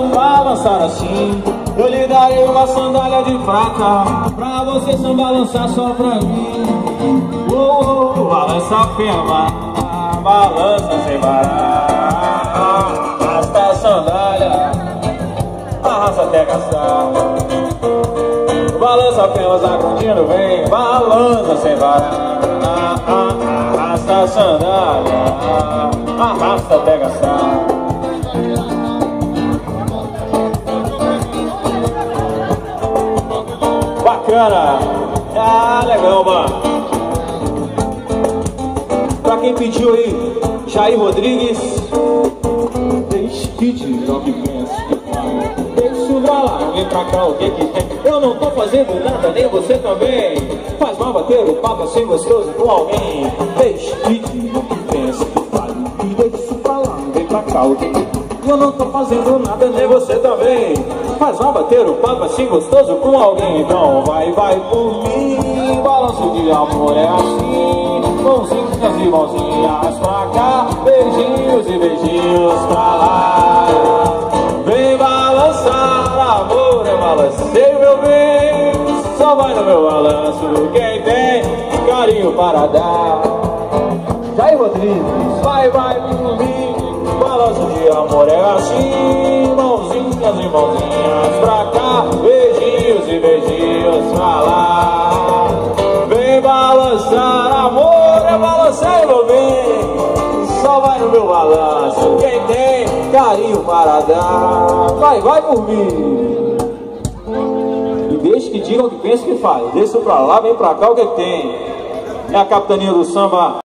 balançar assim, eu lhe darei uma sandália de prata, pra você só balançar só pra mim. Balança a pena, balança sem parar, arrasta a sandália, arrasta até caçar. Balança apenas acudindo bem, balança sem parar, arrasta a sandália, arrasta até caçar. Bacana! Ah, legal, mano! Pra quem pediu aí, Jair Rodrigues, deixa que diga o que pensa que faz. Deixa pra lá, vem pra cá, o que que tem? Eu não tô fazendo nada, nem você também. Faz mal bater o papo assim gostoso com alguém. Deixa que diga o que pensa que faz. Deixa pra lá, vem pra cá, o que que tem? Eu não tô fazendo nada, nem você também. Faz mal bater o papo assim gostoso com alguém. Então vai por mim. Balanço de amor é assim, mãozinhas e mãozinhas pra cá, beijinhos e beijinhos pra lá. Vem balançar, amor, eu balancei meu bem. Só vai no meu balanço quem tem carinho para dar. Jair Rodrigues, vai por mim. Balanço de amor é assim, mãozinhas e mãozinhas pra cá, beijinhos e beijinhos pra lá. Vem balançar, amor, eu balancei meu bem. Só vai no meu balanço quem tem carinho para dar. Vai por mim. E deixa que digam o que pensa que faz. Deixa pra lá, vem pra cá, o que tem. É a capitania do samba.